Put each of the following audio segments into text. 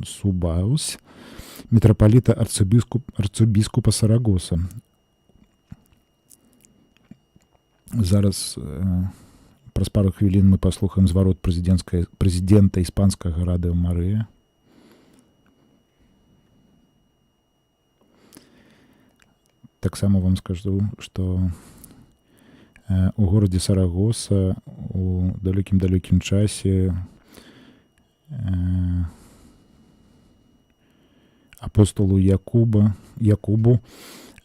Субаус, митрополита арцыбіскупа Сарагоса. Зараз праз пару хвілін мы паслухаем зварот прэзідэнта іспанскага радыё Марыя. Таксама вам скажу, што у горадзе Сарагоса у далёкім часе апостолу Якубу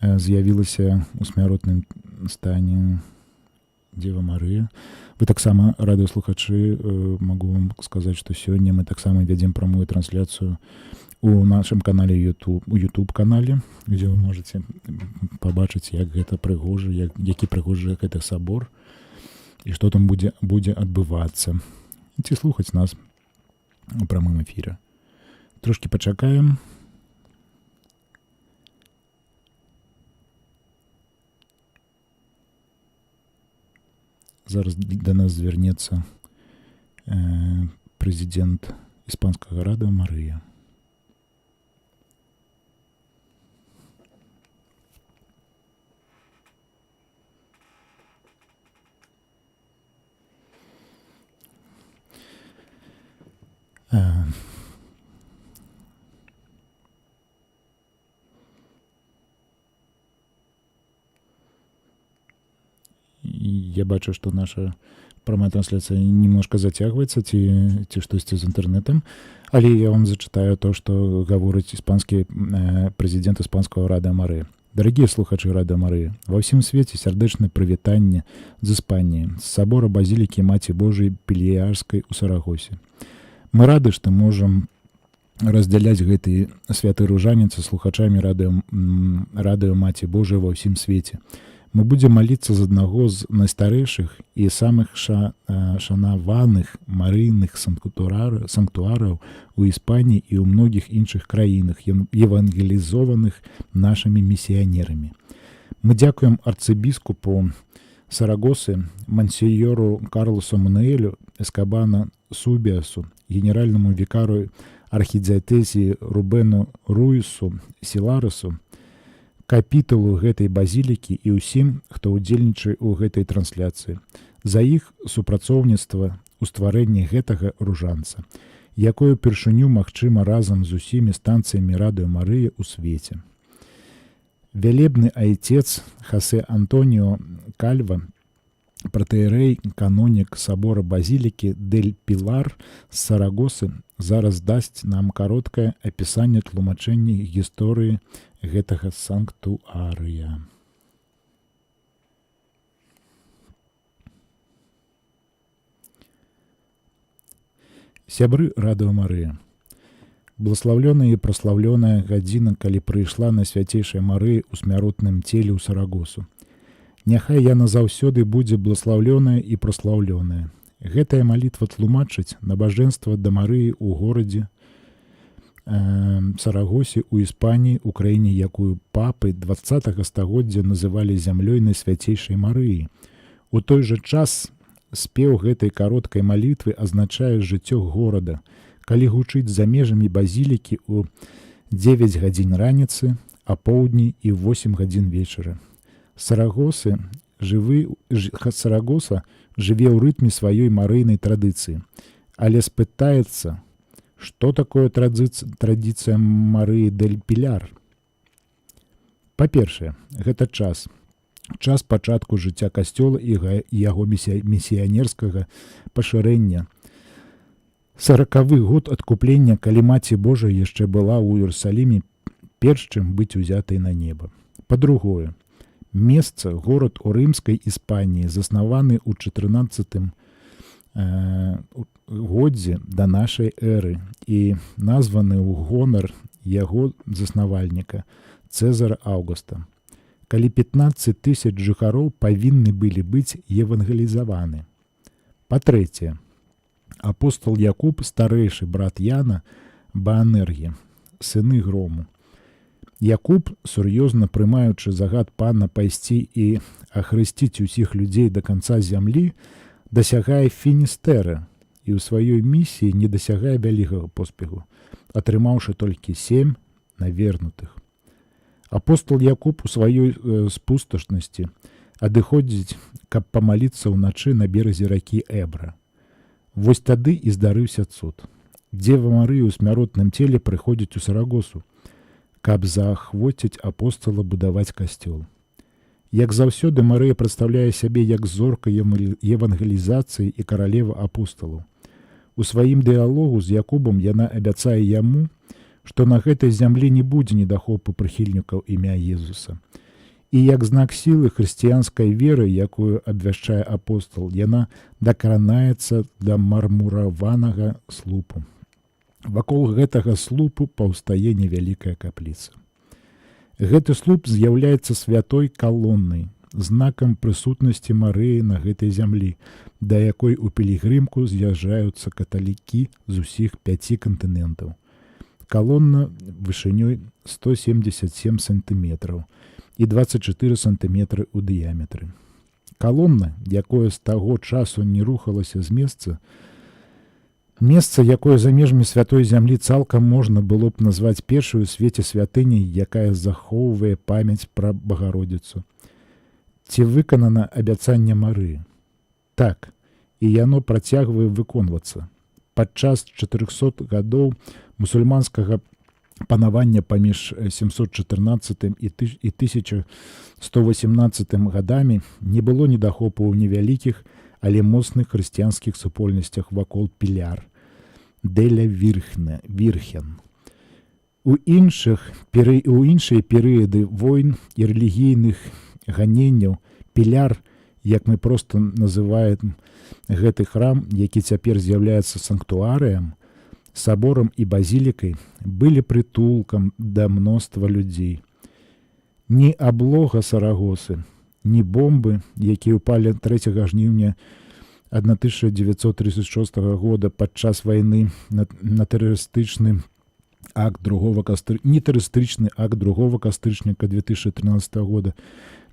з'явілася ў смяротным стане Дзева Марыя. Вы таксама, радыёслухачы, магу вам сказаць, што сёння мы таксама вядзем прамую трансляцыю у нашым канале YouTube, у YouTube-канале, дзе вы можаце пабачыць, як гэта прыгожа, які прыгожы гэты сабор і што там будзе адбывацца. Ці слухаць нас у прамым эфіры. Трошкі пачакаем. Зараз да нас звернецца прэзідэнт іспанскага радыё Марыя. Я бачу, што наша прамая трансляцыя немножко зацягваецца ці штосьці з інтэрнэтам, але я вам зачытаю то, што гаворыць іспанскі прэзідэнт іспанскага радыё Марыя. Дарагія слухачы радыё Марыя, ва ўсім свеце сардэчнае прывітанне з Іспаніі, з сабора базілікі Маці Божай Пільярскай у Сарагосе. Мы рады, што можам раздзяляць гэты святы ружанец са слухачамі радыё Маці Божай ва ўсім свеце. Мы будзем маліцца з аднаго з найстарэйшых і самых шанаваных марыйных санктуараў у Іспаніі і ў многіх іншых краінах, евангелізованых нашымі місіянерамі. Мы дзякуем арцыбіскупу Сарагосы, мансіньору Карлосу Мануэлю Эскабана Субиасу, генеральнаму вікару архідзіяцэзіі Рубену Руісу Сіларысу, капітулу гэтай базілікі і ўсім, хто ўдзельнічае ў гэтай трансляцыі, за іх супрацоўніцтва ў стварэнні гэтага ружанца, якое ўпершыню магчыма разам з усімі станцыямі радыё Марыя ў свеце. Вялебны айцец Хосе Антоніо Кальва, пратэерэй, канонік сабора базілікі Дель Пілар з Сарагосы, зараз дасць нам кароткае апісанне тлумачэння гісторыі гэтага санктуарыя. Сябры радыё Марыя, благословленная і праслаўлёная гадзіна, калі прыйшла на свяцейшай Марыі ў смяротным целе ў Сарагосу. Няхай яна заўсёды будзе благословленая і праслаўлёная. Гэтая малітва тлумачыць набажэнства да Марыі ў горадзе Сарагосе ў Іспаніі, у краіне, якую папы 20-го стагоддзя называлі зямлёй найсвяцейшай Марыі. У той жа час спеў гэтай кароткай малітвы азначае жыццё горада, калі гучыць за межамі базілікі ў 9 гадзін раніцы, а поўдні і 8 гадзін вечара. Сарагоса жыве ў рытме сваёй марыйнай традыцыі, але спытаецца, што такое традыцыя Марыі дель Піляр? Па-першае, гэта час пачатку жыцця касцёла і яго місіянерскага пашырэння. 40-ы год адкуплення, калі Маці Божая яшчэ была ў Іерусаліме, перш чым быць узятай на неба. Па-другое, месца, горад у рымскай Іспаніі, заснаваны ў 14 годзе да нашай эры і названы ў гонар яго заснавальніка Цэзара Аўгуста. Калі 15 000 жыхароў павінны былі быць евангелізаваны. Па-трэцяе, апостол Якуб, старэйшы брат Яна, Баанергі, сыны грому. Якуб, сур'ёзна прымаючы загад пана пайсці і ахрысціць усіх людзей да канца зямлі, дасягае фіністэра і ў сваёй місіі не дасягае вялікага поспеху. атрымаўшы толькі 7 навернутых. Апостол Якуб у сваёй спусташнасці адыходзіць, каб памаліцца ўначы на беразе ракі Эбра. Вось тады і здарыўся цуд. Дзева Марыя ў смяротным целе прыходзіць у Сарагосу, каб заахвоціць апостала будаваць касцёл. Як заўсёды, Марыя прадстаўляе сябе як зорка евангелізацыі і каралева апосталаў. У сваім дыялогу з Якубам яна абяцае яму, што на гэтай зямлі не будзе недахопу прыхільнікаў імя Езуса. І як знак сілы хрысціянскай веры, якую абвяшчае апостал, яна дакранаецца да мармураванага слупу. Вакол гэтага слупу паўстае невялікая капліца. Гэты слуп з'яўляецца святой калоннай, знакам прысутнасці Марыі на гэтай зямлі, да якой у пілігрымку з'язджаюцца каталікі з усіх 5 кантынентаў. Калонна вышынёй 177 сантыметраў і 24 сантыметры ў дыяметры. Калонна, якое з таго часу не рухалася з месца, якое за межамі святой зямлі цалкам можна было б назваць першую ў свеце святыняй, якая захоўвае памяць пра Багародзіцу. Ці выканана абяцанне Марыі? Так, і яно працягвае выконвацца. Падчас 400 гадоў мусульманскага панавання паміж 714 і 1118 гадамі не было недахопу ў невялікіх, але моцных хрысціянскіх супольнасцях вакол Піляр, Деля Вірхен. У іншыя перыяды войн і рэлігійных ганенняў Піляр, як мы проста называем гэты храм, які цяпер з'яўляецца санктуарыям, саборам і базілікай, былі прытулкам да мноства людзей. Ні аблога Сарагосы, ні бомбы, якія ўпалі 3 жніўня 1936 года падчас вайны на тэрарыстычны акт 2 кастрычніка 2013 года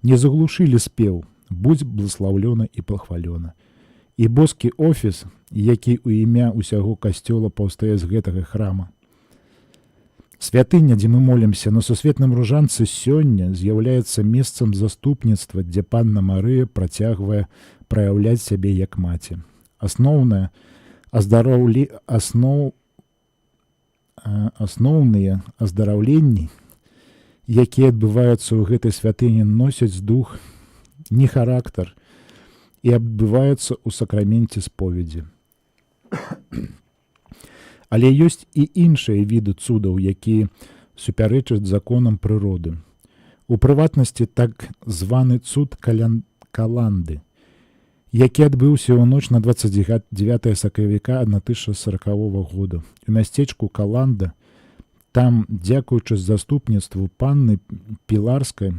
не заглушылі спеў «Будь благословлена і пахвалена». І боскі офіс, які ў імя ўсяго касцёла паўстае з гэтага храма. Святыня, дзе мы молімся на сусветным ружанцы, сёння з'яўляецца месцам заступніцтва, дзе Панна Марыя працягвае праяўляць сябе як маці. Асноўныя аздараўленні, якія адбываюцца ў гэтай святыні, носяць дух, не характар, і адбываюцца ў сакраменце споведзі. Але ёсць і іншыя віды цудаў, якія супярэчаць законам прыроды. У прыватнасці так званы цуд Каланды, які адбыўся ў ноч на 29 сакавіка 1040 года. У мясцечку Каланда, там, дзякуючы заступніцтву панны Піларскай,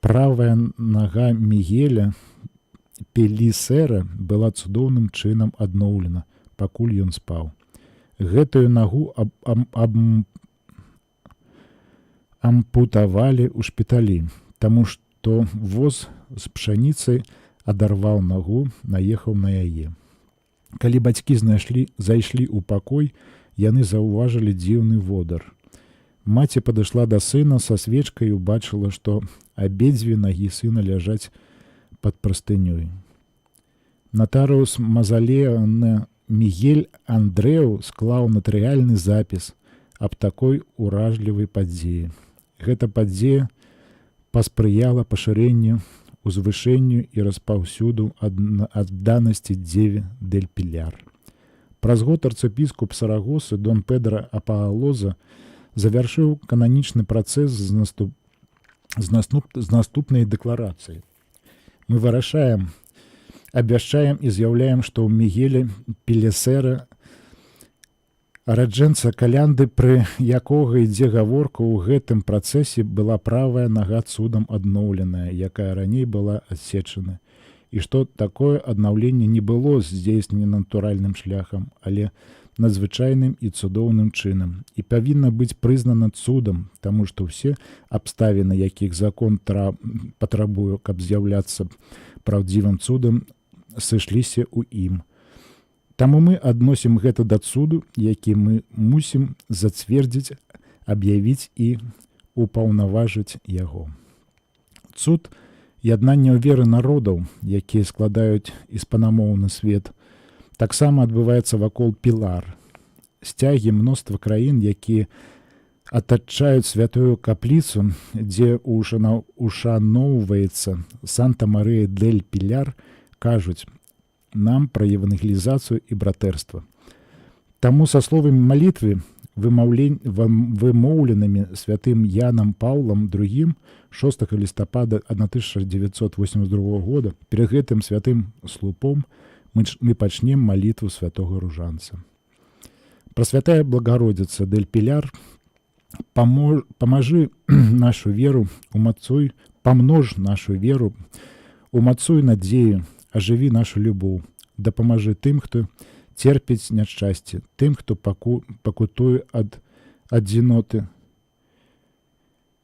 правая нага Мігеля Пелісера была цудоўным чынам адноўлена, пакуль ён спаў. Гэтую нагу ампутавалі ў шпіталі, таму што воз з пшаніцай адарваў нагу, наехаў на яе. Калі бацькі зайшлі ў пакой, яны заўважылі дзіўны водар. Маці падышла да сына са свечкай і ўбачыла, што абедзве нагі сына ляжаць пад прастынёй. Натарыус Мазалея Мігель Андрэў склаў натарыяльны запіс аб такой уражлівай падзеі. Гэта падзея паспрыяла пашырэнню, узвышэнню і распаўсюду адданасці дзеве дель Піляр. Праз год арцыбіскуп Сарагосы Дон Педро Апаалоза завяршыў кананічны працэс з наступнай дэкларацыяй. Мы вырашаем, абвяшчаем і з'яўляем, што ў Мігеле Пелісера, раджэнца Калянды, пры якога ідзе гаворка ў гэтым працэсе, была правая нага цудам адноўленая, якая раней была адсечана, і што такое аднаўленне не было здзейснена натуральным шляхам, але надзвычайным і цудоўным чынам, і павінна быць прызнана цудам, таму што ўсе абставіны, якіх закон патрабуе, каб з'яўляцца праўдзівым цудам, сышліся ў ім. Таму мы адносім гэта да цуду, які мы мусім зацвердзіць, аб'явіць і упаўнаважыць яго. Цуд яднання веры народаў, якія складаюць іспанамоўны свет, таксама адбываецца вакол Пілар, сцягі мноства краін, якія атачаюць святую капліцу, дзе ушаноўваецца Санта-Марыя-дель-Піляр, кажуць нам пра евангелізацыю і братэрства. Таму са словамі малітвы, вымоўленымі святым Янам Паўлам II 6 лістапада 1982 года, перад гэтым святым слупом мы пачнем малітву святого Ружанца. Прасвятая Благародзіца дель-Піляр, памажы нашу веру, умацуй, памнож нашу веру, умацуй надзею, ажыві нашу любоў, дапамажы тым, хто церпіць няшчасце, тым, хто пакутуе ад адзіноты,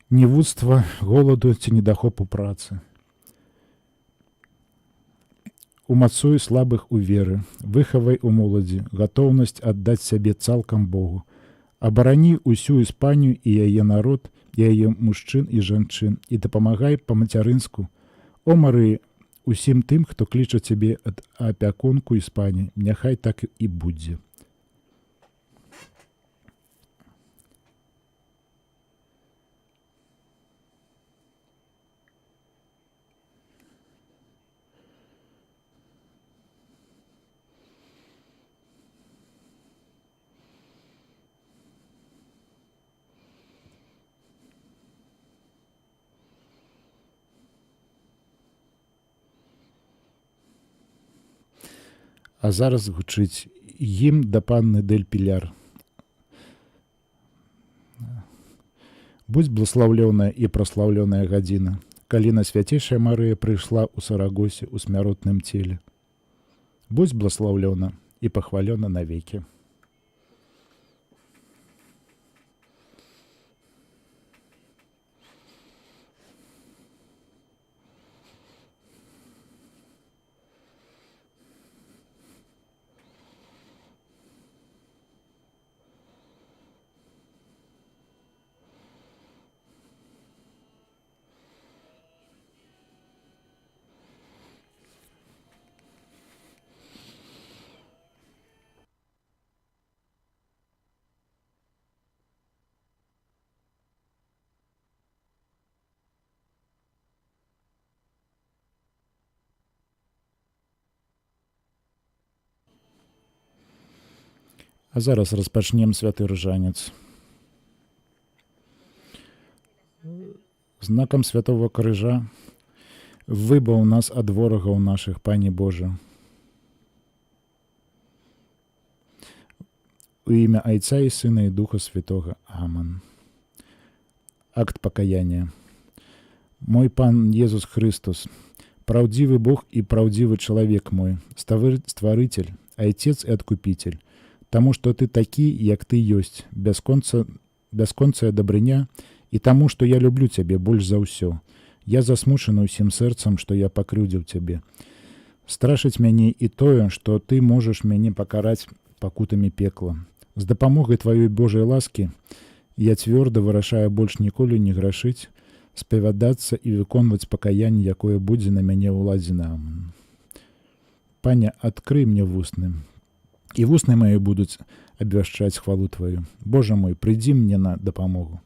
невуцтва, голаду ці недахопу працы. Умацуй слабых у веры, выхавай у моладзі, гатоўнасць аддаць сябе цалкам Богу. Абарані ўсю Іспанію і яе народ, і яе мужчын і жанчын, і дапамагай па-мацярынску. О, Марыі, усім тым, хто кліча цябе ад апякунку Іспаніі, няхай так і будзе. А зараз гучыць гімн да панны дель-Піляр. Будзь бласлаўлёная і праслаўлёная гадзіна, калі Найсвяцейшая Марыя прыйшла ў Сарагосе ў смяротным целе. Будзь бласлаўлёна і пахвалёна навекі. А зараз распачнем святы Ружанец. Знакам святого крыжа выбаў нас ад ворагаў нашых, Пане Божа. У імя Айца і Сына і Духа Святога. Аман. Акт пакаяння. Мой Пан Езус Христос, праўдзівы Бог і праўдзівы чалавек мой, стварыцель, Айцец і адкупіцель, таму што ты такі, як ты ёсць, бясконцая дабрыня, і таму, што я люблю цябе больш за ўсё. Я засмучаны ўсім сэрцам, што я пакрыўдзіў цябе. Страшыць мяне і тое, што ты можаш мяне пакараць пакутамі пекла. З дапамогай тваёй Божай ласкі я цвёрда вырашаю больш ніколі не грашыць, спавядацца і выконваць пакаянне, якое будзе на мяне ўладзена. Пане, адкрый мне вусны, і вусны мае будуць абвяшчаць хвалу тваю. Божа мой, прыйдзі мне на дапамогу.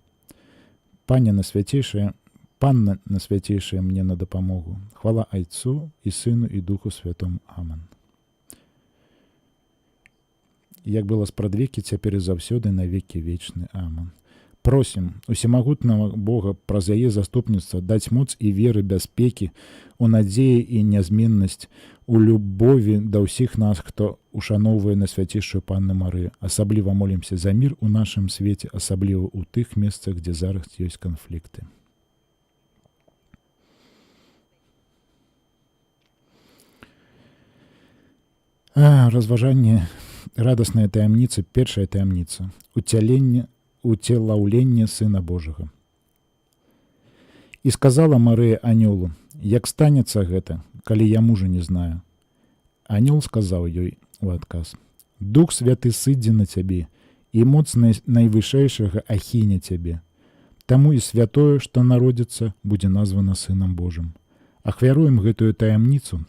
Панна Найсвяцейшая мне на дапамогу. Хвала Айцу і Сыну і Духу Святому. Аман. Як было спрадвекі, цяпер і заўсёды на векі вечны. Аман. Просім усімагутнага Бога праз яе заступніцтва даць моц і веры, бяспекі, у надзеі і нязменнасць, у любові да ўсіх нас, хто ушаноўвае Найсвяцейшую Панну Марыю. Асабліва молімся за мір у нашым свеце, асабліва ў тых месцах, дзе зараз ёсць канфлікты. Разважанне, радасная таямніца, першая таямніца, уцелаўленне Сына Божага. І сказала Марыя анёлу: як станецца гэта, калі я мужа не знаю? Анёл сказаў ёй: у адказ: Дух святы сыдзе на цябе, і моц найвышэйшага ахіне цябе. Таму і святое, што народзіцца, будзе названа Сынам Божым. Ахвяруем гэтую таямніцу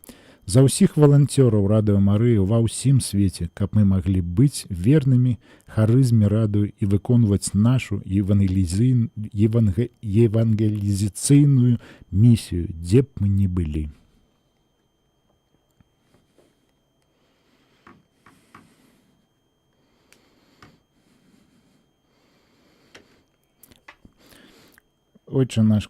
за ўсіх валанцёраў Радыё Марыі ва ўсім свеце, каб мы маглі быць вернымі харызме радыё і выконваць нашу евангелізацыйную місію, дзе б мы ні былі. Отче наш,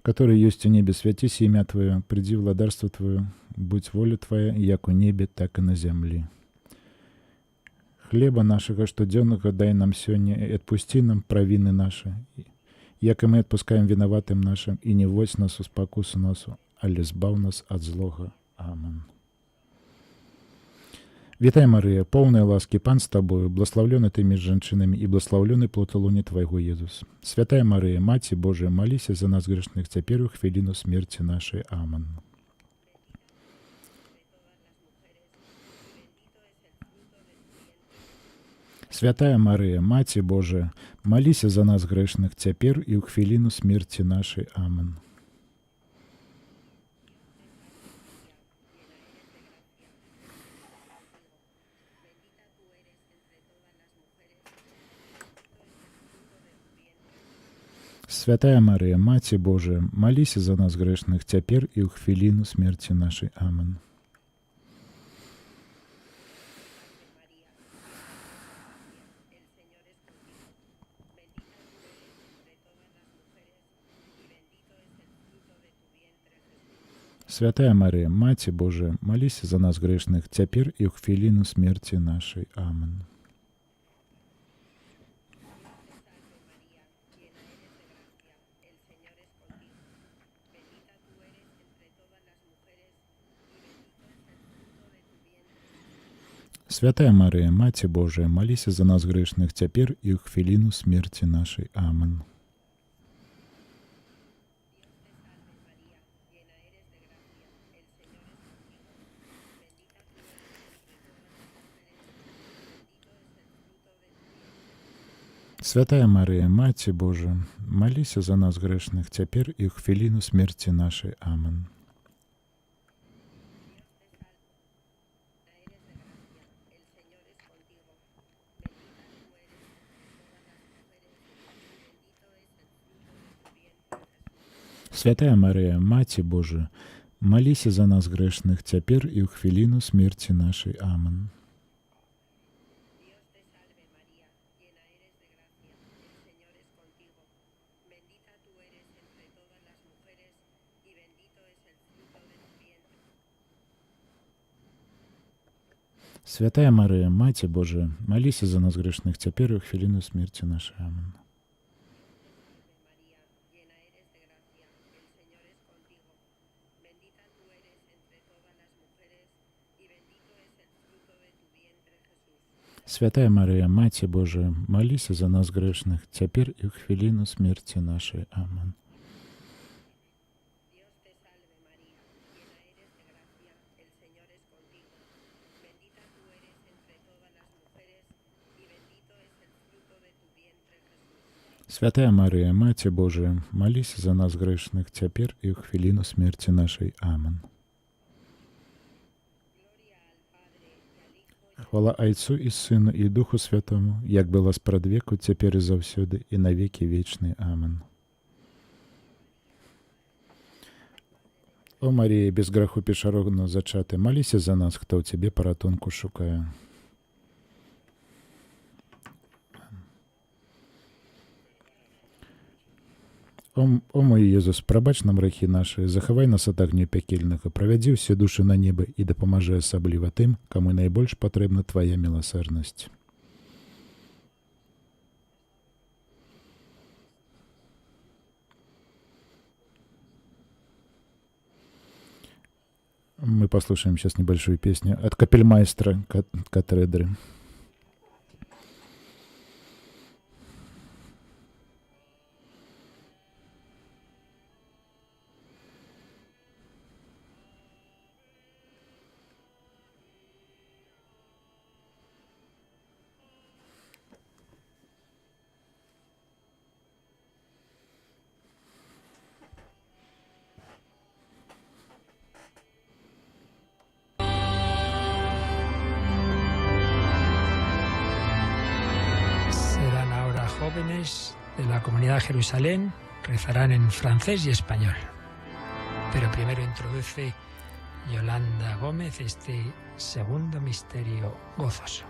который есть у небе, святись имя Твое, приди владарство Твое, будь воля Твоя, як у небе, так и на земле. Хлеба нашего штоденного дай нам сегодня, и отпусти нам провины наши, як и мы отпускаем виноватым нашим, и не вводь нас в спокусу нашу, але збав нас от злого. Амин. Вітай, Мария, полная ласки, Пан с тобою, благословленна ты между женщинами, и благословленный плод лони Твоего, Иисус. Святая Мария, Мати Божия, молись за нас грешных, теперь в хвилину смерти нашей. Амин. Святая Мария, Мати Божия, молись за нас грешных, теперь и в хвилину смерти нашей. Амин. Святая Мария, Мати Божия, молись за нас грешных, теперь и в хвилину смерти нашей. Амин. Святая Мария, Мати Божия, молись за нас грешных, теперь и в хвилину смерти нашей. Амин. Святая Мария, Мати Божия, молись за нас грешных, теперь и в хвилину смерти нашей. Амин. Святая Мария, Мати Божия, молись за нас грешных, теперь и в хвилину смерти нашей. Амин. Святая Мария, Мати Божия, молись за нас грешных, теперь и в хвилину смерти нашей. Амин. Святая Мария, Мати Божия, молись за нас грешных, теперь и в хвилину смерти нашей. Амин. Святая Мария, Мати Божия, молись за нас грешных, теперь и в хвилину смерти нашей. Амин. Святая Мария, Мати Божия, молись за нас грешных, теперь и в хвилину смерти нашей. Амин. Хвала Отцу и Сыну и Духу Святому, як было спрадвеку, теперь и завсёды, и навеки вечные. Амин. О Мария, без греху першородно зачатая, молись за нас, кто у Тебе порятунку шукає. О мой Єзус, прабач нам грехи наши, захавай нас ад агню пекельнага, правядзі ўсе душы на неба і дапамажы асабліва тым, каму найбольш патрэбна Твая міласэрнасць. Мы послушаем сейчас небольшую песню от капельмайстра катедры. jóvenes de la Comunidad de Jerusalén rezarán en francés y español. Pero primero introduce Yolanda Gómez este segundo misterio gozoso.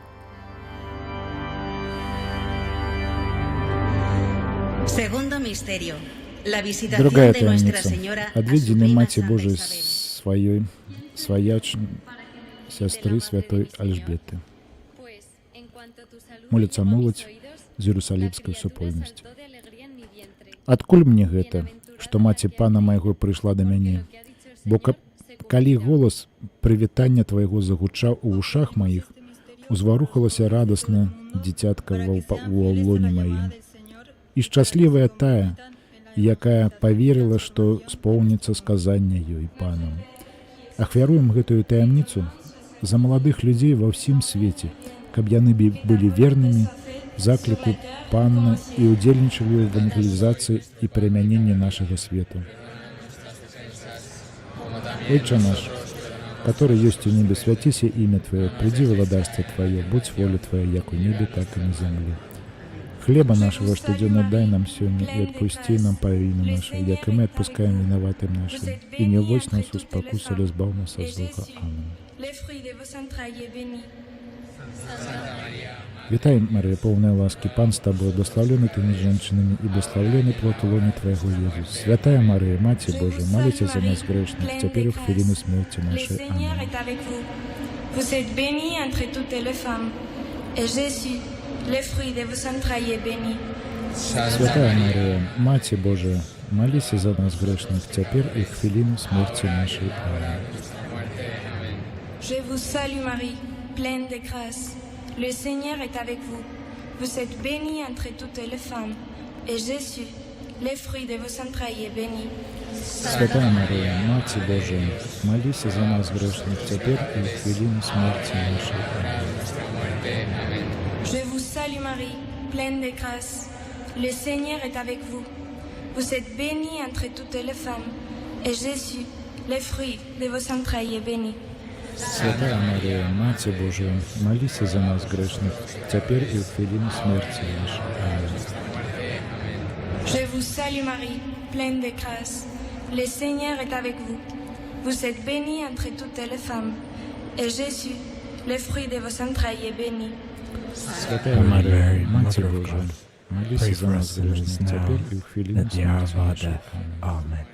Segundo misterio. La visitación Другая de Nuestra таинница. Señora a От su видения prima Мати Santa Божией Isabel. своячной сестры святой Альжбеты. Молится молодь з Иерусалимской супольности. Адкуль мне гэта, што маці пана майго прыйшла да мяне? Бо калі голас прывітання твайго загучаў у вушах маіх, узварухалася радасна дзіцятка ў лоне маім. І шчаслівая тая, якая паверыла, што споўніцца сказання ёй панам. Ахвяруем гэтую таямніцу за маладых людзей ва ўсім свеце, каб яны былі вернымі закліку панна і ўдзельнічалі ў евангелізацыі і прымяненні нашага свету. Отче наш, который есть у небе, святися имя Твое, приди владарство Твое, будь воля Твоя, як у небе, так и на земле. Хлеба нашего штоденно дай нам сегодня, и отпусти нам по вине наше, як и мы отпускаем виноватым нашим. И не вводь нас в спокусу, но избав нас от злого. Аминь. Вітай, Марія, повна ласки, Пан з тобою, благословлена ти між жінками, і благословлений плод лони Твоего, Єсус. Святая Марія, Маті Божа, моліться за нас грешних, тепер і в хвилину смерті нашої. Амінь. Vous êtes bénie entre toutes les femmes, et Jésus, le fruit de vos entrailles, est béni. Святая Марія, Маті Божа, молися за нас грешних, тепер і в хвилину смерті нашої. Амінь. Je vous salue Marie, pleine de grâce. Le Seigneur est avec vous. Vous êtes bénie entre toutes les femmes, et Jésus, le fruit de vos entrailles, est béni. Святая Марія, Маті Божа, молися за нас грешних, тепер і в хвилину смерті нашої. Амінь. Je vous salue Marie, pleine de grâce. Le Seigneur est avec vous. Vous êtes bénie entre toutes les femmes, et Jésus, le fruit de vos entrailles, est béni. Святая Марія, Маті Божа, молися за нас грешних, тепер і в хвилину смерті нашої. Амінь. Je vous salue Marie, pleine de grâce. Le Seigneur est avec vous. Vous êtes bénie entre toutes les femmes, et Jésus, le fruit de vos entrailles, est béni. Святая Марія, Маті Божа, молися за нас грешних, тепер і в хвилину смерті нашої. Амінь.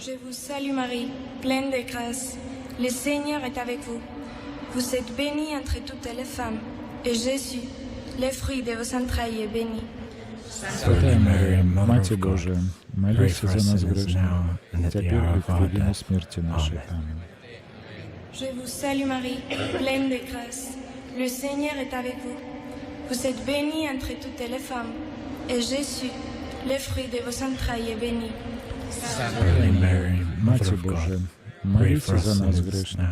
Je vous salue Marie, pleine de grâce. Le Seigneur est avec vous. Vous êtes bénie entre toutes les femmes, et Jésus, le fruit de vos entrailles, est béni. Святая Марія, Маті Божа, молися за нас грешних, тепер і в хвилину смерті нашої. Амінь. Je vous salue Marie, pleine de grâce. Le Seigneur est avec vous. Vous êtes bénie entre toutes les femmes, et Jésus, le fruit de vos entrailles, est béni. Святая Марія, Маті Божа, молися за нас грешних,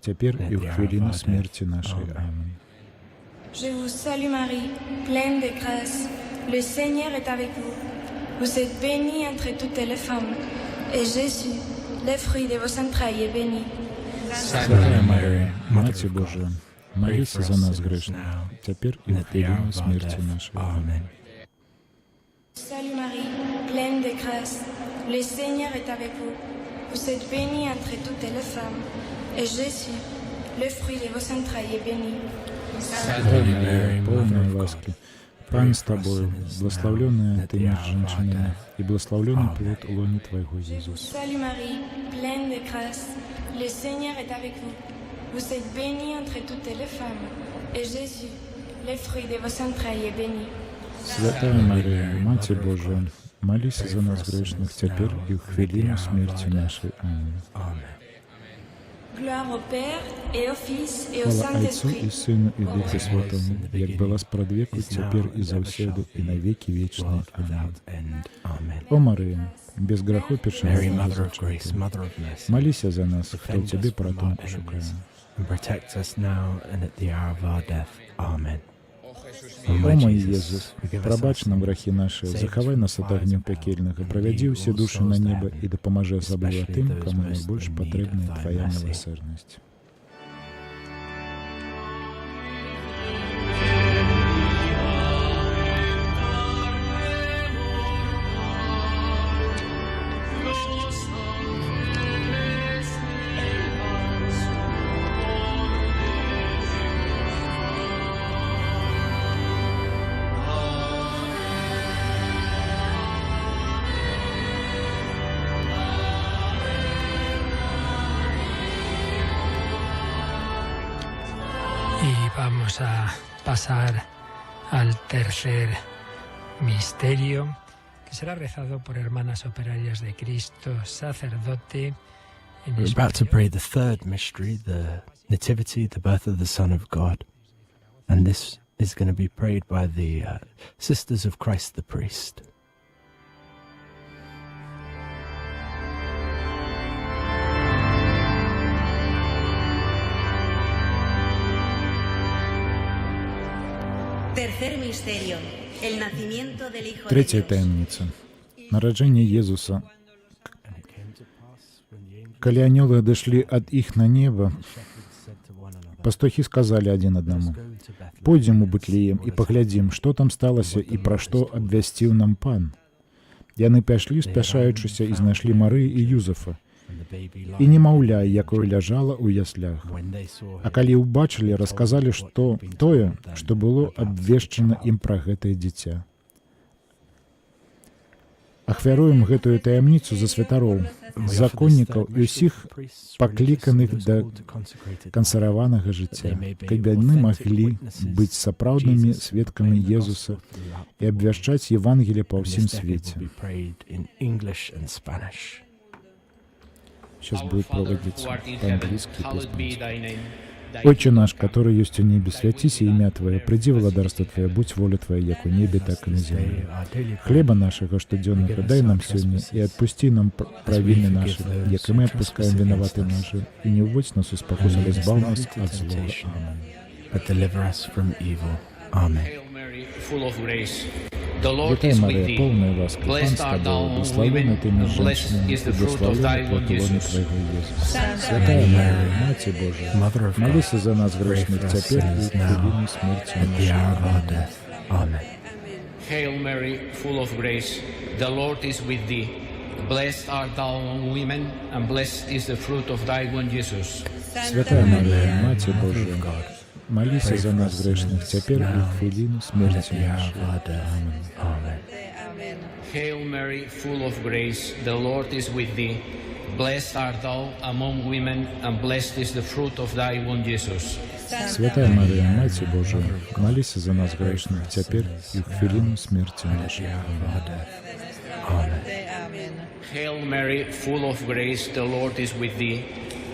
тепер і в хвилину смерті нашої. Амінь. Je vous salue Marie, pleine de grâce. Le Seigneur est avec vous. Vous êtes bénie entre toutes les femmes, et Jésus, le fruit de vos entrailles, est béni. Святая Марія, Маті Божа, молися за нас грешних, тепер і в хвилину смерті нашої. Амінь. Salut Marie, pleine de grâce. Le Seigneur est avec vous. Vous êtes bénie entre toutes les femmes, et Jésus, le fruit de vos entrailles, est béni. Святая Марія, повна ласки, Пан з тобою, благословленная ти між жінками, і благословлений плод у лоні Твоего, Єсус. Salut Marie, pleine de grâce. Le Seigneur est avec vous. Vous êtes bénie entre toutes les femmes, et Jésus, le fruit de vos entrailles, est béni. Святая Марія, Маті Божа, молися за нас грешних, тепер і в хвилину смерті нашої. Амінь. Gloire au Père et au Fils et au Хвала Отцу Saint-Esprit. і Сину і Духу Святому, як була спрадвеку, тепер і завсёду, і на веки вічні. Амінь. О Марія, без греху першого зачатку, молися за нас, хто в Тебе порятунку шукає. О мой Єсус, пробач нам грехи наші, заховай нас от огню пекельного, проведи всі душі на небо і допоможи особливо тим, кому найбільш потрібна Твоя милосердність. Vamos a pasar al tercer misterio, que será rezado por hermanas operarias de Cristo, sacerdote. We're about to pray the third mystery, the Nativity, the birth of the Son of God. And this is going to be prayed by the Sisters of Christ the Priest. Tercer misterio. El nacimiento del Hijo de Третья Dios. таємниця. Народжение Иисуса. Коли ангелы дошли от их на небо, пастухи сказали один одному: «Пойдем у Бетлеем и поглядим, что там сталося и про что обвестил нам Пан». Яны пошли, спяшаючися, і знайшли Марию і Юзефа, і немаўля, якое ляжала ў яслях. А калі ўбачылі, расказалі, што тое, што было абвешчана ім пра гэтае дзіця. Ахвяруем гэтую таямніцу за святароў, законнікаў і ўсіх пакліканых да кансерваванага жыцця, каб яны маглі быць сапраўднымі сведкамі Езуса і абвяшчаць Евангелие па ўсім свеце. Сейчас будет проводиться по-английски и по-испански. «Отче наш, который есть в небе, святися имя Твое, приди владарство Твое, будь воля Твоя, як у небе, так и на земле. Хлеба нашего штоденного дай нам сегодня, и отпусти нам провины наши, як и мы отпускаем виноваты наши, и не вводь нас в спокусу, но избав нас от злого. Аминь». Святая Мария, полная ласки, Пан с Тобою, благословенна Ты между женщинами, и благословенный плод лона Твоего, Иисус. Святая Мария, Мать Божия, молись за нас грешных, теперь и в хвилину смерти нашей. Amen. Hail Mary, full of grace, the Lord is with thee. Blessed art thou among women, and blessed is the fruit of thy womb, Jesus. Святая Мария, Мать Божия, молись за нас грешных, теперь и в хвилину смерти нашей. Amen. Hail Mary, full of grace, the Lord is with thee. Blessed art thou among women, and blessed is the fruit of thy womb, Jesus. Святая Мария, Мать Божия, молись за нас грешных, теперь и в хвилину смерти нашей. Hail Mary, full of grace, the Lord is with thee.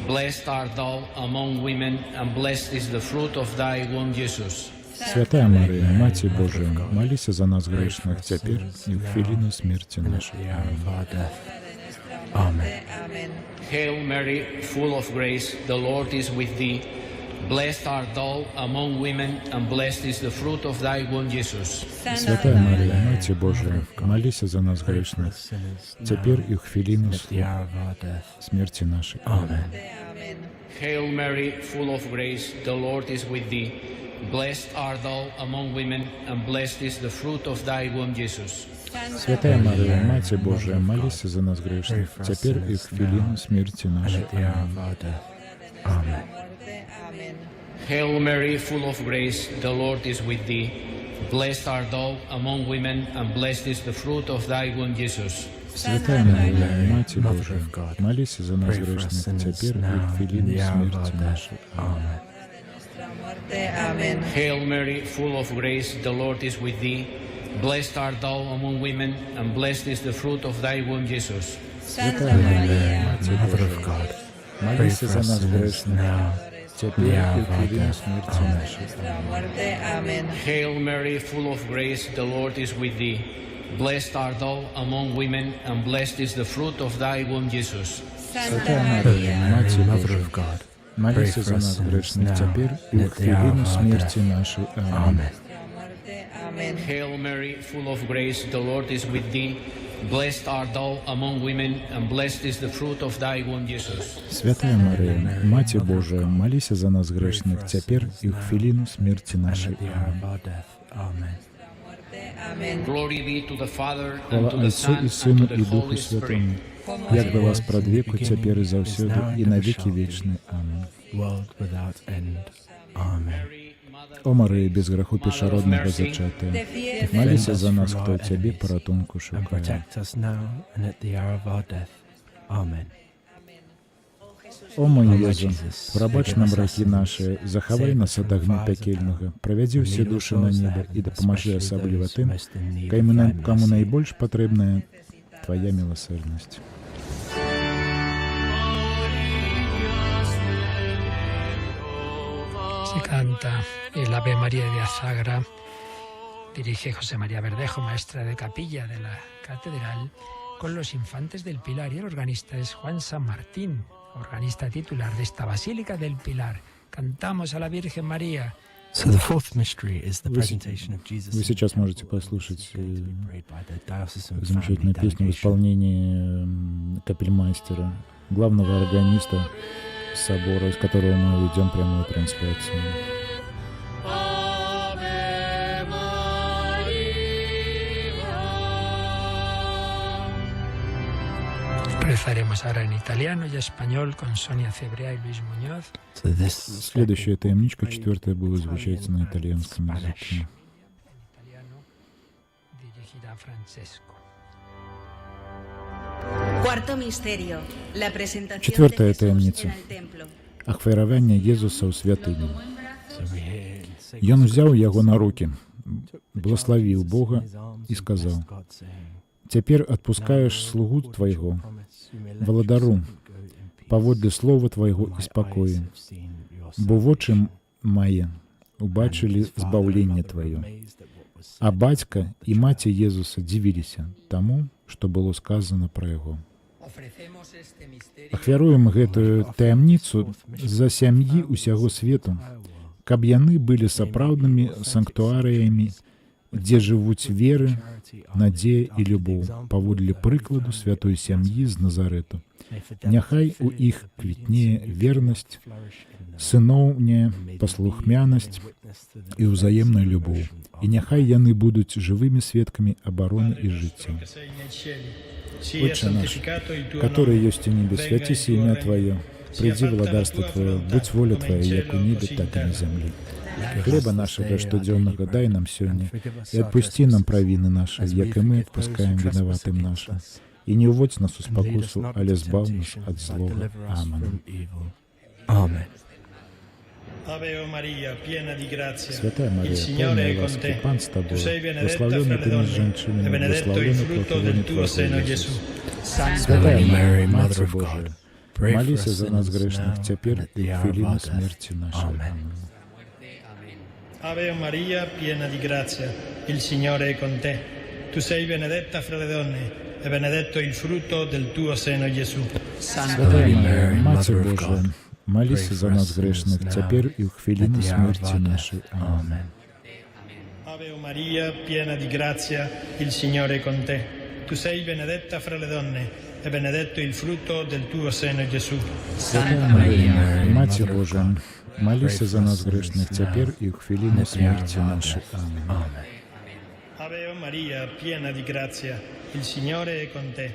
Blessed art thou among women, and blessed is the fruit of thy womb, Jesus. Святая Мария, Мать Божия, молись за нас грешных, теперь и в хвилину смерти нашей. Amen. Hail Mary, full of grace, the Lord is with thee. Blessed art thou among women, and blessed is the fruit of thy womb, Jesus. Святая Мария, Мать Божия, молись за нас грешных, теперь и в хвилину смерти нашей. Amen. Hail Mary, full of grace, the Lord is with thee. Blessed art thou among women, and blessed is the fruit of thy womb, Jesus. Святая Мария, Мать Божия, молись за нас грешных, теперь и в хвилину смерти нашей. Amen. Hail Mary, full of grace, the Lord is with thee. Blessed art thou among women, and blessed is the fruit of thy womb, Jesus. Святая Мария, Мать Божия, молись за нас грешных, теперь и в хвилину смерти нашей. Amén. Hail Mary, full of grace, the Lord is with thee. Blessed art thou among women, and blessed is the fruit of thy womb, Jesus. Святая Мария, Мать Божия, молись за нас грешных, теперь и в хвилину смерти нашей. Amén. Hail Mary, full of grace, the Lord is with thee. Blessed art thou among women, and blessed is the fruit of thy womb, Jesus. Святая Мария, Мать Божия, молись за нас грешных, теперь и в хвилину смерти нашей. Аминь. Hail Mary, full of grace, the Lord is with thee. Blessed art thou among women, and blessed is the fruit of thy womb, Jesus. Святая Мария, Мать Божия, молись за нас грешных, теперь и в хвилину смерти нашей. Amen. Glory be to the Father, and Хвала to the Отцу Son, и Сыну and to и the Духу Holy Святому, Spirit. як была справ веку, теперь и завсёды, и на веки вечные. Аминь. World without end. Amen. О Мария, без греху першородного зачатая, молись за нас, кто Тебе порятунку And шукає. protect us now and at the hour of our death. Amen. О мой Єзу, пробач нам грахи наші, захавай нас ад агню пекельного, провядзі ўсе душы на неба і дапамажы асабліва тым, каму найбольш патрэбная Твоя милосердность. Se canta el Ave María de Azagra, dirige José María Verdejo, maestra de capilla de la catedral, con los infantes del Pilar, y el organista es Juan San Martín, organista titular de esta Basílica del Pilar. Cantamos a la Virgen María. So the fourth mystery is the presentation of Jesus. Вы сейчас можете послушать замечательную песню в исполнении капельмейстера, главного органиста собора, из которого мы ведем прямую трансляцию. Rezaremos ahora en italiano y español con Sonia Cebrea y Luis Muñoz. Следующая таемничка, четвертая, будет звучать на итальянском языке. Четвертая таемница. Ахвяравання Єзуса ў святыню. Ён узяў яго на руки, благословил Бога и сказал: «Теперь отпускаешь слугу Твоего, владару, паводле слова Твоего и спокоя, бо вочы мае убачили збаўленне Твоё». А бацька и маці Езуса дзівіліся таму, што было сказано про яго. Ахвяруем гэтую таямніцу за сям'і ўсяго свету, каб яны былі сапраўднымі санктуарыямі, дзе жывуць веры, надзея і любоў, паводле прыкладу святой сям'і з Назарету. Няхай у іх квітнее вернасць, сыноўняя паслухмянасць і ўзаемная любоў. І няхай яны будуць жывымі сведкамі абароны і жыцця. Отче наш, который есть у небе, святись имя Твое, приди владарство Твое, будь воля Твоя, як у небе, так и на земле. Хлеба нашего штоденного дай нам сегодня, и отпусти нам провины наши, як и мы отпускаем виноватым нашим. И не уводь нас у спокусу, але збав нас от злого. Аминь. Amen. Святая Мария, полная ласки, Пан с тобой, благословенна ты между женщинами, благословенный плод Твоего, Иисус. Святая Мария, Матерь Божия, молись за нас грешных, теперь и в хвилину смерти нашей. Аминь. Ave Maria, piena di grazia, il Signore è con te. Tu sei benedetta fra le donne, e benedetto il frutto del tuo seno, Gesù. Святая Мария, Матерь Божия, молись за нас грешных, теперь и в хвилину смерти нашей. Аминь. Ave Maria, piena di grazia, il Signore è con te. Tu sei benedetta fra le donne, e benedetto il frutto del tuo seno, Gesù. Святая Мария, Матерь Божия, молись за нас грешных, теперь и в хвилину смерти нашей. Аминь. Ave Maria, piena di grazia, il Signore è con te.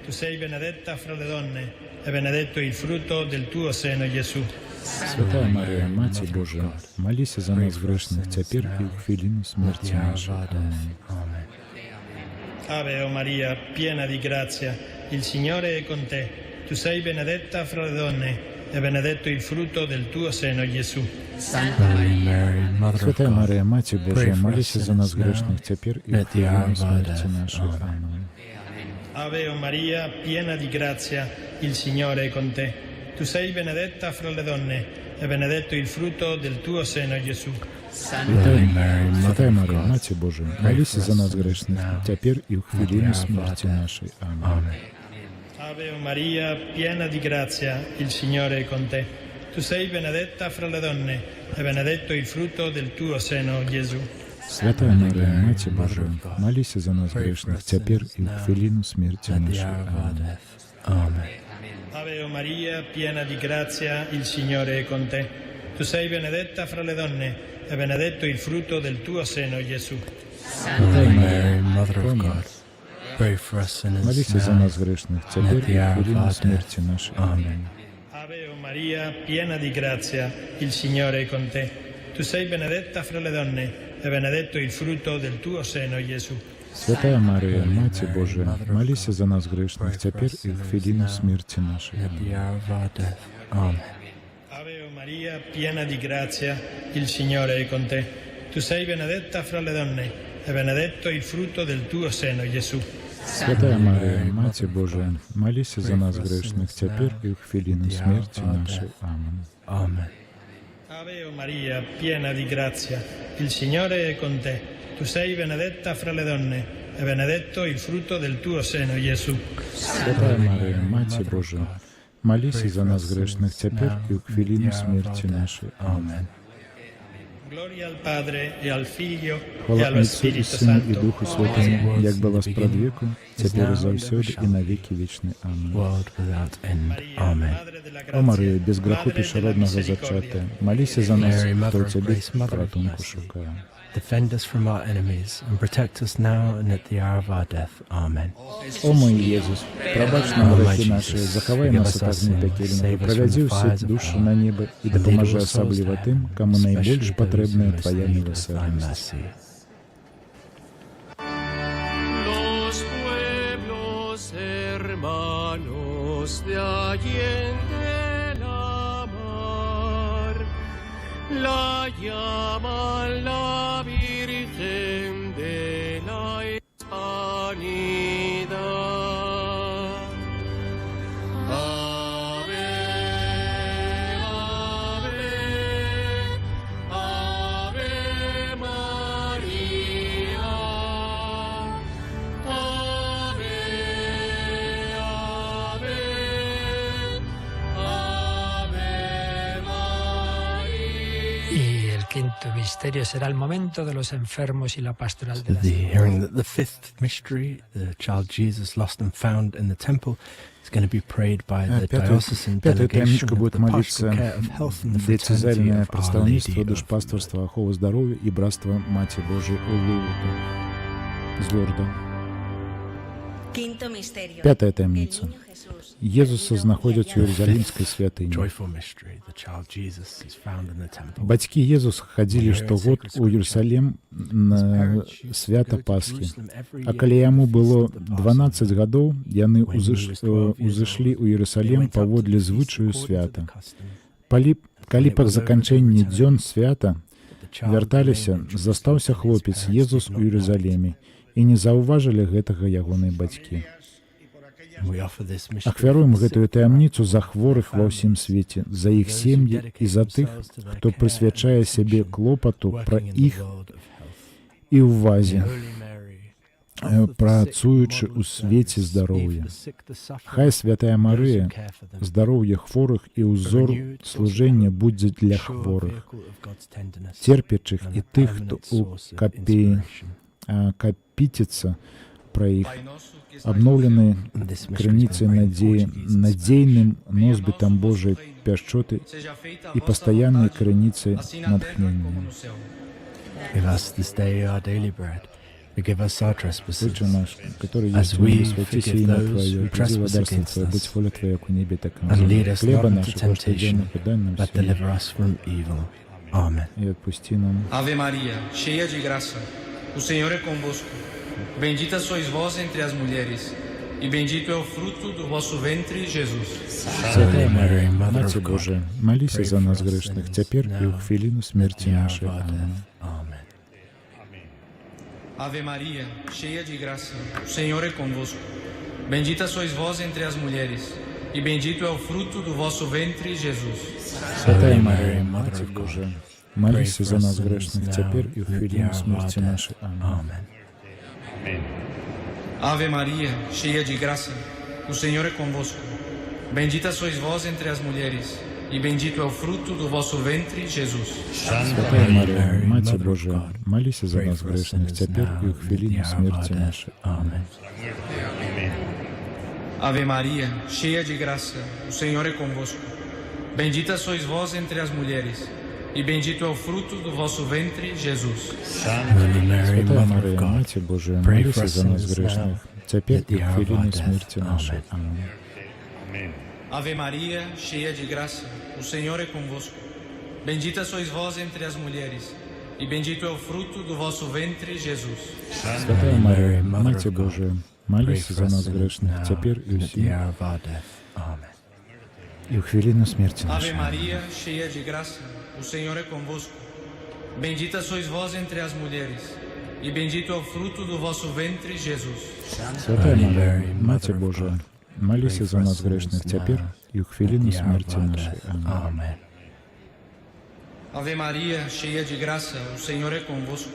Tu sei benedetta fra le donne, e benedetto il frutto del tuo seno, Gesù. Святая Мария, Матерь Божия, молись за нас грешных, теперь и в хвилину смерти нашей. Аминь. Ave Maria, piena di grazia, il Signore è con te. Tu sei benedetta fra le donne, e benedetto il frutto del tuo seno, Gesù. Святая Мария, Матерь Божия, молись за нас грешных, теперь и в хвилину смерти нашей. Аминь. Ave Maria, piena di grazia, il Signore è con te. Tu sei benedetta fra le donne, e benedetto il frutto del tuo seno, Gesù. Святая Мария, Матерь Божия, молись за нас грешных, теперь и в хвилину смерти нашей. Аминь. Ave Maria, piena di grazia, il Signore è con te. Tu sei benedetta fra le donne, e benedetto il frutto del tuo seno, Gesù. Святая Мария, Матерь Божия, молись за нас грешных, теперь и в хвилину смерти нашей. Аминь. Ave Maria, piena di grazia, il Signore è con te. Tu sei benedetta fra le donne, e benedetto il frutto del tuo seno, Gesù. Святая Мария, Mother of God, молись за нас грешных, теперь и в хвилину смерти нашей. Аминь. Ave Maria, piena di grazia, il Signore è con te. Tu sei benedetta fra le donne, e benedetto il frutto del tuo seno, Gesù. Святая Мария, Матерь Божия, молись за нас грешных, теперь и в хвилину смерти нашей. At the hour of our death. Amen. Ave Maria, piena di grazia, il Signore è con te. Tu sei benedetta fra le donne, e benedetto il frutto del tuo seno, Gesù. Святая Мария, Матерь Божия, молись за нас грешных, теперь и в хвилину смерти нашей. Аминь. Amen. Ave Maria, piena di grazia, il Signore è con te. Tu sei benedetta fra le donne, e benedetto il frutto del tuo seno, Gesù. Святая Мария, Матерь Божия, молись за нас грешных, теперь и в хвилину смерти нашей. Аминь. Gloria al Padre e al Figlio e Хвала allo Отцу и Spirito Сыну и Santo. Духу Святому, як была спрадвеку, теперь и завсёды и на веки вечны. Аминь. World without end. Amen. О Марія, без греху первородного зачатая, молися за нас, хто Тебе порятунку шукає. Defend us from our enemies and protect us now and at the hour of our death. Amen. О мой Єсус, пробач нам грехи наші, заховай нас от огню пекельного, проведи всі душі на небо і допоможи особливо тим, кому найбільш потрібна Твоя милосердність. Los pueblos hermanos de allende la mar la llaman la Virgen de la Hispanidad. Ave, Ave, Ave María. Ave, Ave, Ave María. Y el quinto misterio será el momento de los enfermos y la pastoral de la Hearing that the fifth mystery, the child Jesus lost and found in the temple, is going to be prayed by the diocesan Пятая delegation таємничка of будет the pastoral молиться care of health and the fraternity децизальное of Our представительство Lady of душпасторства оховы здоровья и братства Матерь Божией у Лурда, з Лурда. Quinto misterio. Пятая El таємниця. niño Jesús. Єсуса знаходять у Єрусалимській святині. joyful mystery, the child Jesus is found in the temple. Бацькі Єзуса хадзілі штогод у Єрусалім на свята Пасхі. А калі яму было 12 гадоў, яны узышлі ў Єрусалім паводле звычаю свята. Калі па заканчэнні дзён свята вярталіся, застаўся хлопец Езус у Єрусаліме, і не заўважылі гэтага ягоныя бацькі. Ахвяруем гэтую таямніцу за хворых ва ўсім свеце, за іх сем'і і за тых, хто прысвячае сябе клопату пра іх і ўвазе, працуючы ў свеце здароўя. Хай святая Марыя, здароўе хворых і ўзор служэння будзе для хворых, терпячых і тых, хто капіціцца пра іх, обновлены крыніцай надзеі, надзейным носьбітам Божай пяшчоты і пастаяннай крыніцай натхнення. Give us this day our daily bread. Forgive us our trespasses, Отче наш, который as есть в we небе, святися forgive имя those Твое, who приди trespass водарство against Твое, будь us. воля Твоя, как в небе, так и на And lead земле. us Хлеба not into нашего каждодневного temptation, подай нам but сегодня, deliver us from evil. Amen. и отпусти нам. Ave Maria, cheia de graça, o Senhor é convosco. Bendita sois vós entre as mulheres, e bendito é o fruto do vosso ventre, Jesus. Святая Мария, Матерь Божия, молись за нас грешных, теперь и в хвилину смерти нашей. Аминь. Amen. Ave Maria, cheia de graça, o Senhor é convosco. Bendita sois vós entre as mulheres, e bendito é o fruto do vosso ventre, Jesus. Святая Мария, Матерь Божия, молись за нас грешных, теперь и в хвилину смерти нашей. Аминь. Ave Maria, cheia de graça, o Senhor é convosco. Bendita sois vós entre as mulheres, e bendito é o fruto do vosso ventre, Jesus. Святая Мария, Матерь Божия, молись за нас грешных, теперь и в хвилину смерти нашей. Аминь. Ave Maria, cheia de graça, o Senhor é convosco. Bendita sois vós entre as mulheres, e bendito é o fruto do vosso ventre, Jesus. Holy Mary, Святая Mother of Мария, God, Матерь Божия, pray молись for us за нас sinners грешных, now, теперь at и the в hour of our хвилину death. смерти нашей. Amen. Аминь. Ave Maria, cheia de graça, o Senhor é convosco. Bendita sois vós entre as mulheres, e bendito é o fruto do vosso ventre, Jesus. Святая Мария, Мать Божия, молись за нас грешных, теперь и всегда, hour of our death. Amen. и в хвилину смерти Ave нашей. Maria, cheia de graça, o Senhor é convosco. Bendita sois vós entre as mulheres, e bendito é o fruto do vosso ventre, Jesus. Святая Мария, Мать Божия, молись за нас грешных, теперь и в хвилину смерти нашей. Аминь. Amen. Ave Maria, cheia de graça, o Senhor é convosco.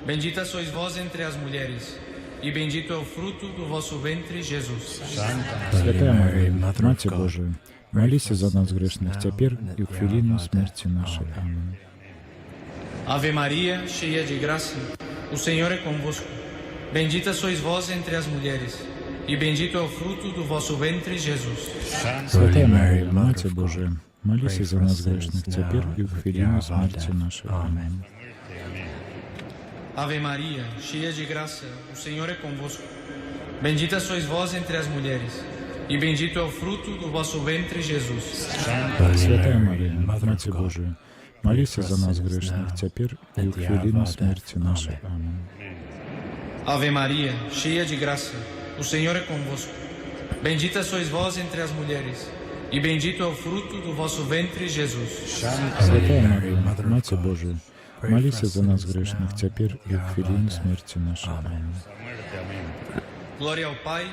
Bendita sois vós entre as mulheres, e bendito é o fruto do vosso ventre, Jesus. Святая Мария, Мать Божия, молись за нас грешных, теперь и в хвилину смерти нашей. Аминь. Ave Maria, cheia de graça, o Senhor é convosco. Bendita sois vós entre as mulheres, e bendito é o fruto do vosso ventre, Jesus. Святая Мария, Мать Божия, молись за нас грешных, теперь и в хвилину смерти нашей. Аминь. Ave Maria, cheia de graça, o Senhor é convosco. Bendita sois vós entre as mulheres, e bendito é o fruto do vosso ventre, Jesus. Святая Мария, Мать Божия, молись за нас грешных, теперь и в хвилину смерти нашей. Аминь. Ave Maria, cheia de graça, o Senhor é convosco. Bendita sois vós entre as mulheres, e bendito é o fruto do vosso ventre, Jesus. Святая Мария, Мать Божия, молись за нас грешных, теперь и в хвилину смерти нашей. Аминь. Glória ao Pai,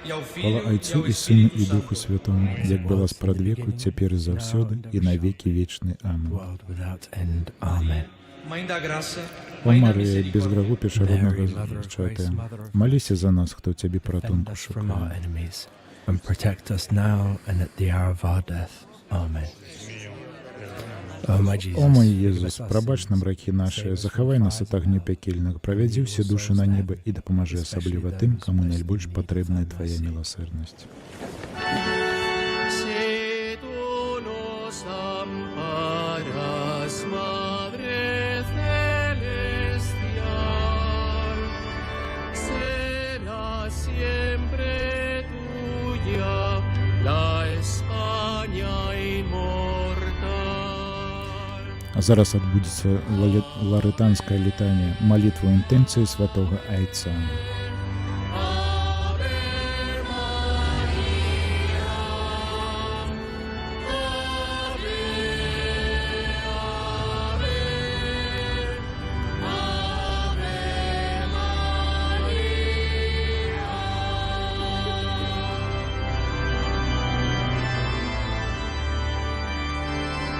e ao Хвала Filho, e Отцу ao і Сину, і Espírito Духу Santo. Святому, як була спрадвеку, тепер і завсюди, і на веки вічні. Амінь. World without end. Amen. Mãe da graça, О Mãe da Марія, без misericórdia, греху першородного зачатия, молися за нас, хто Тебе Defend протонку us from our шукає. enemies, and protect us now and at the hour of our death. Amen. О мой О мой Ісус, Єзус, пробач нам грехи наші, заховай нас від огню пекельного, проведи всі душі на небо і допоможи особливо тим, кому найбільш потрібна Твоя милосердність. Si tú nos amparas, Madre Celestial, será siempre tuya la España inmortal. А зараз відбудеться ларетанське літання, молитву інтенції Святого Отця.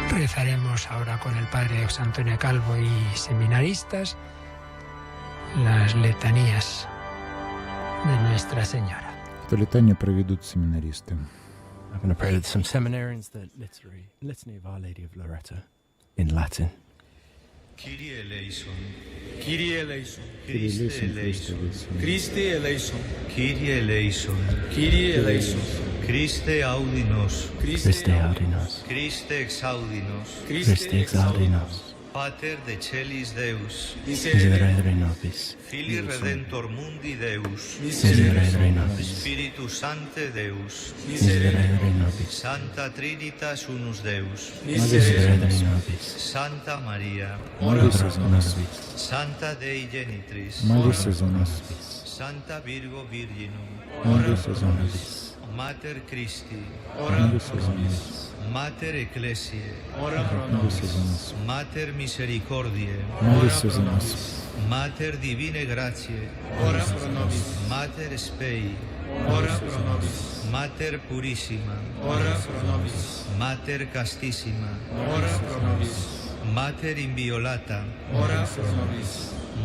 Rezaremos ahora con el Padre José Antonio Calvo y seminaristas las letanías de Nuestra Señora. То літання проведуть семінаристи. I'm going to pray with some seminarians the litany of Our Lady of Loretto in Latin. Kyrie eleison, Kyrie eleison, Christe eleison, Christe eleison, Kyrie eleison, Kyrie eleison, Christe audinos, Christe audinos, Christe exaudinos, Christe exaudinos, Pater de celis Deus, miserere nobis, Filii Redentor mundi Deus, miserere nobis, Spiritus Sancte Deus, miserere nobis, Santa Trinitas unus Deus, miserere nobis, Santa Maria, Молися за нас. Santa Dei Genitris, Молися за нас. Santa Virgo Virginum, Молися за нас. Mater Christi, Молися за нас. Mater Ecclesiae, Молися за нас. Mater Misericordiae, Молися за нас. Mater Divine Gratiae, Mater Spei, Mater Purissima, Mater Castissima, Mater Inviolata,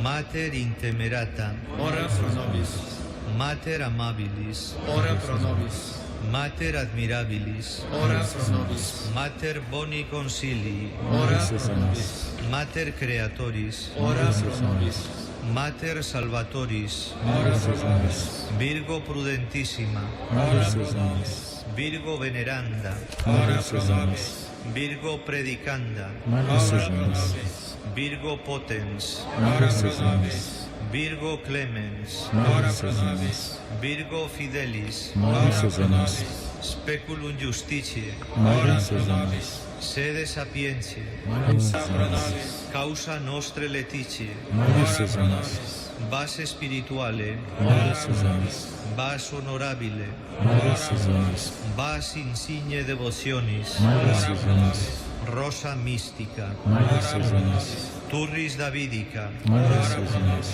Mater Intemerata, Mater Amabilis, Mater Admirabilis, Mater Boni Consilii, Молися за нас. Mater Creatoris, Mater Salvatoris, Молися за нас. Virgo Prudentissima, Молися за нас. Virgo Veneranda, Молися за нас. Virgo Predicanda, Молися за нас. Virgo Potens, Молися за нас. Virgo Clemens, Молися за нас. Virgo Fidelis, Молися за нас. Speculum justitiae, ora pro nobis, sede sapientiae, ora pro nobis, causa nostre laetitiae, ora pro nobis, base spirituale, ora pro nobis, vas honorabile, ora pro nobis, vas insigne devotionis, ora pro nobis, rosa mystica, ora pro nobis, turris davidica, ora pro nobis,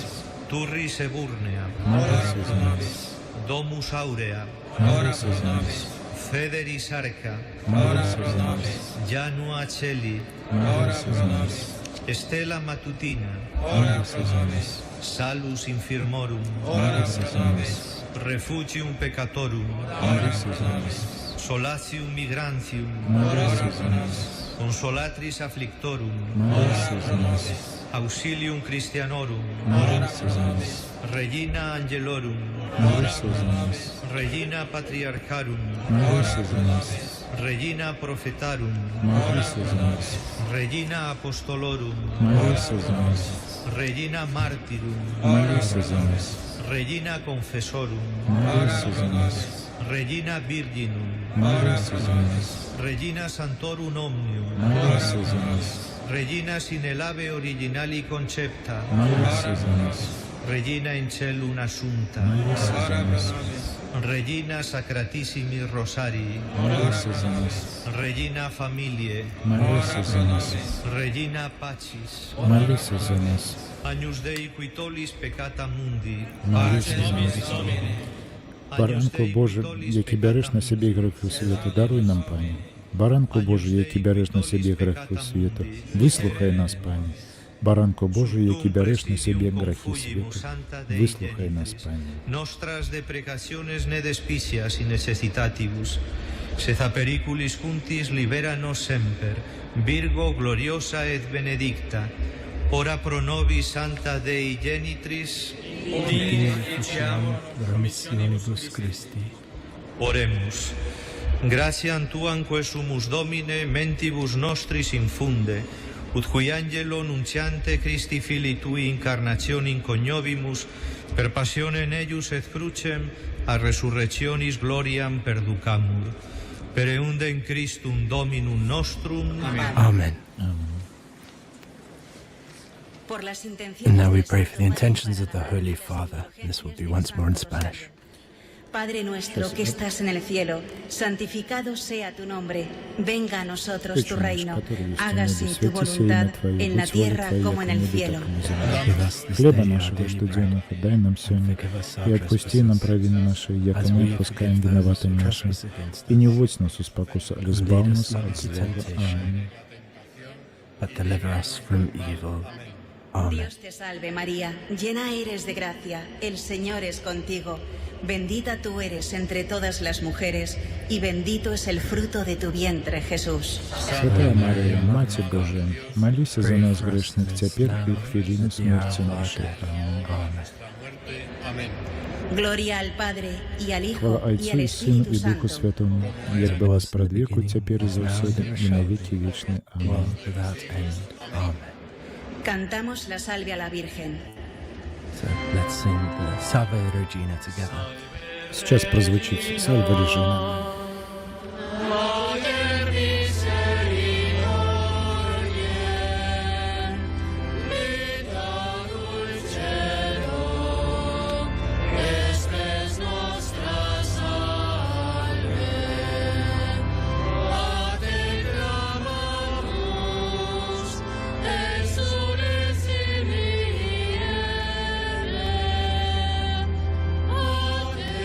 turris eburnea, ora pro nobis, domus aurea, ora pro nobis, federis arca, ora pro nobis, janua celi, ora pro nobis, stella matutina, ora pro nobis, salus infirmorum, ora pro nobis, refugium peccatorum, ora pro nobis, solatium migrantium, ora pro nobis, consolatris afflictorum, ora pro nobis, auxilium Christianorum, ora pro nobis, regina angelorum, ora pro nobis, regina patriarcharum, ora pro nobis, regina prophetarum, ora pro nobis, regina apostolorum, ora pro nobis, regina martyrum, ora pro nobis, regina confessorum, ora pro nobis, regina virginum, ora pro nobis, regina santorum omnium, ora pro nobis, regina sine labe originali concepta, ora pro nobis, regina in celum assunta, ora pro nobis, regina sacratissimi rosarii, ora pro nobis, regina familiae, ora pro nobis, regina pacis, Молись за нас. agnus Dei qui tollis peccata mundi, Молись за нас. Баранку Божий, який береш на себе грехи світу, даруй нам, Пані. Баранку Божий, який береш на себе грехи світу, вислухай нас, Пані. Баранку Божий, який береш на себе грехи світу, вислухай нас, Пані. nostras deprecationes ne despicias in necessitatibus, sed a periculis juntis libera nos semper, Virgo gloriosa et benedicta, ora pro nobis Santa Dei Genitris, remissionibus Christi. oremus. Gratiam tuam quae sumus Domine mentibus nostris infunde, ut qui angelo nunciante Christi Filii Tui incarnationem coniovimus, per passionem eius et crucem, a resurrectionis gloriam perducamur. Per eundem Christum Dominum nostrum. Amen. Por las And intenciones now we de pray for the Nuestro intentions of the Padre Holy nuestro, Father. And this will be once more in Spanish. Padre nuestro que estás en el cielo, santificado sea tu nombre. Venga a nosotros tu reino. Hágase tu voluntad en la tierra como en el cielo. Хлеба нашего штоденного дай нам сегодня, и отпусти нам провины наши, яко мы отпускаем виноватым нашим. И не вводь нас в спокусу, а избавь нас от злого. Аминь. But deliver us from evil. Amen. Dios te salve María, llena eres de gracia, el Señor es contigo. Bendita tú eres entre todas las mujeres, y bendito es el fruto de tu vientre, Jesús. Святая Мария, Мать Божия, молись за нас грешных, теперь и в хвилину смерти нашей. Аминь. Gloria al Padre, y al Hijo, Хвала y Отцу al и Сыну Espíritu и Духу Santo. Святому, як была справ веку, теперь и завсёды, и на веки вечные. Аминь. World without end. Amen. Cantamos la salve a la Virgen. So let's sing the Salve Regina together. Сейчас прозвучит Сальва Режина.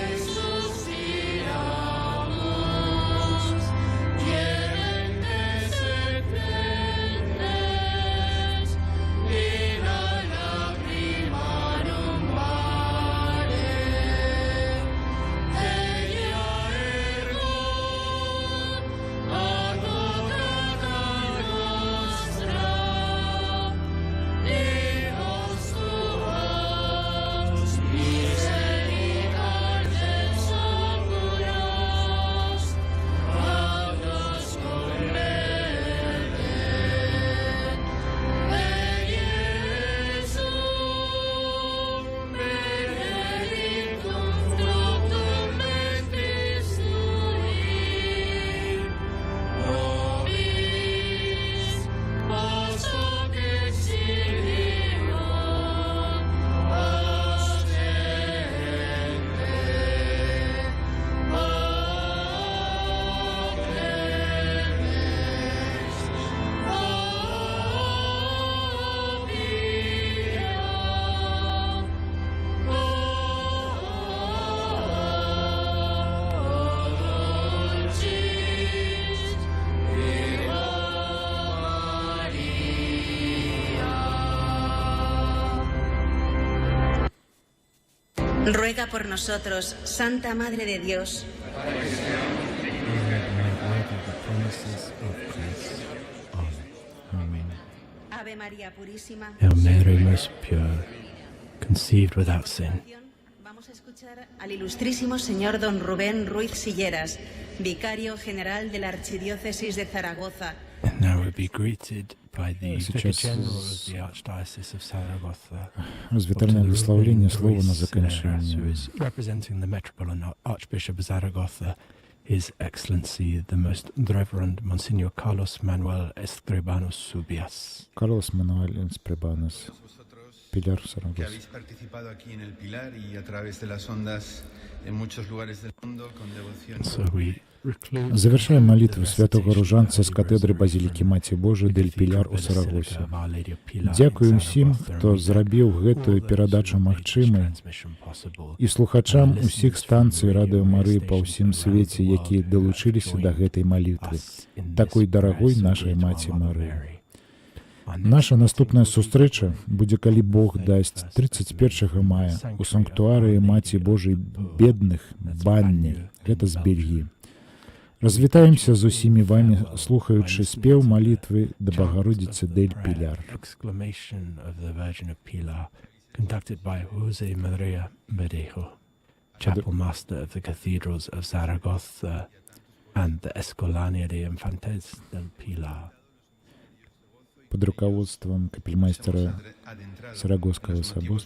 Jesús, Ruega por nosotros, Santa Madre de Dios. Ave María Purísima. Hail Mary, most pure, conceived without sin. Vamos a escuchar al ilustrísimo señor don Rubén Ruiz Silleras, vicario general de la Archidiócesis de Zaragoza. And now we'll be greeted by the Vicar Сейчас General of the Archdiocese of Zaragoza, Развитальное Dr. благословление Ruben слова на Ruiz Silleras, заканчивание. who is representing the Metropolitan Archbishop of Zaragoza, His Excellency the Most Reverend Monsignor Carlos Manuel Escribano Subias. Карлос Мануэль Эспребанос, Пиляр que Сарагос. habéis participado aquí en el Pilar y a través de las ondas en muchos lugares del mundo con devoción. So we reclude Завершаем молитву святого Ружанца з катедри Базілікі Маці Божої дель Піляр у Сарагосі. Дзякуем усім, хто зрабіў гэтую перадачу магчымай, і слухачам усіх станцый Радыё Марыі па ўсім свеце, якія далучыліся да гэтай малітвы, такой дарагой нашай Маці Марыі. Наша наступная сустрэча будзе, калі Бог дасць, 31 мая у санктуарыі Маці Божай бедных Банні, гэта з Бельгіі. Развітаемся з усімі вамі, слухаючы спеў малітвы да Багародзіцы дель Піляр. Exclamation of the Virgin of Pilar, conducted by Jose Maria Verdejo, chapel master of the cathedrals of Zaragoza and the Escolania de Infantes del Pilar. Под руководством капельмайстера Сарагосского собора.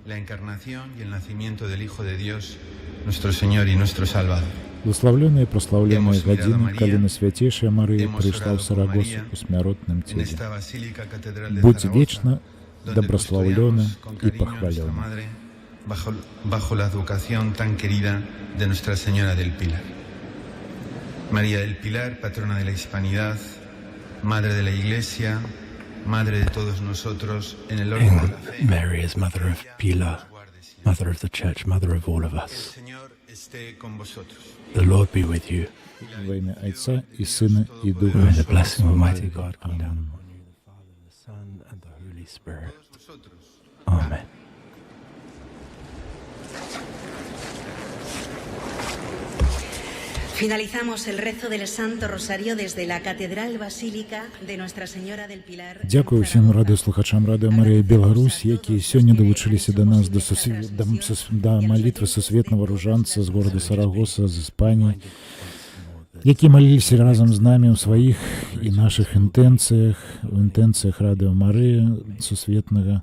La encarnación y el nacimiento del Hijo de Dios, nuestro Señor y nuestro Salvador. Благословленная і прославленая гадзіна, калі Найсвятейшая Марыя прыйшла ў Сарагосу у смяротным En целе. esta basílica catedral de Будь Zaragoza, вечна donde доброславлена custodiamos con і cariño a nuestra пахвалена. Madre, bajo la educación tan querida de Nuestra Señora del Pilar. María del Pilar, patrona de la Hispanidad, Madre de la Iglesia, Madre de todos nosotros en el orden de la fe. Mary is Mother of Pilar, Mother of the Church, Mother of all of El us. Señor esté con vosotros. The Lord be with you. Во ім'я Отця і Сина і Духа May the blessing of Almighty Святого. God come down Амінь. upon you, the Father, the Son, and the Holy Spirit. Amen. Finalizamos el rezo del Santo Rosario desde la Catedral Basílica de Nuestra Señora del Pilar. en Дзякую усім Zaragoza. радыёслухачам Радыё Марыя Беларусь, якія сёння далучыліся да нас да малітвы сусветнага ружанца з горада Сарагоса, з Іспаніі, якія маліліся разам з намі ў сваіх і нашых інтэнцыях, у інтэнцыях Радыё Марыя сусветнага.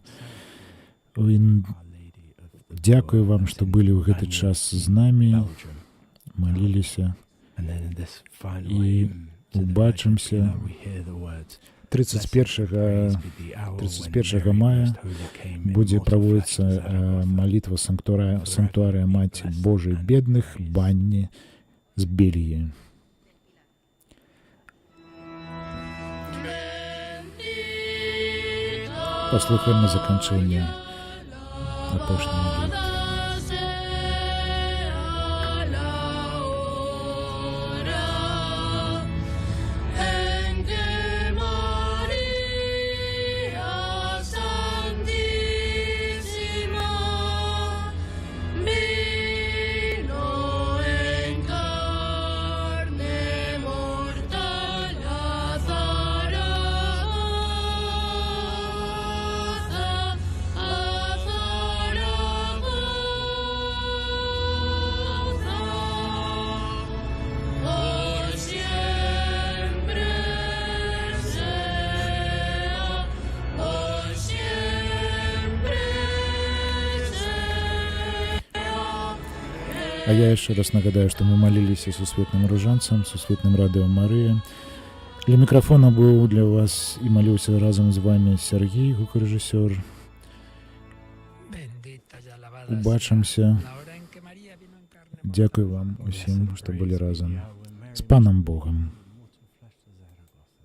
Дзякую вам, што былі ў гэты час з намі, маліліся. And then in this final І hymn to the убачымся Virgin of Pilar, we hear the words, 31 мая будзе праводзіцца малітва санктуарыя Маці Божай бедных Банні з Бельгіі. Паслухаем на заканчэнне апошняй молитвы. А я яшчэ раз нагадаю, што мы маліліся сусветным ружанцам, сусветным Радыё Марыя. Для мікрафона быў для вас і маліўся разам з вами Сергій, гукарэжысёр. Убачымся. Дзякую вам усім, што былі разам. З панам Богам.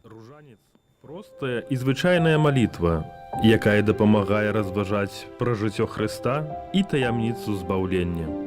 Ружанец – простая і звычайная малітва, якая дапамагае разважаць пра жыццё Хрыста і таямніцу збаўлення.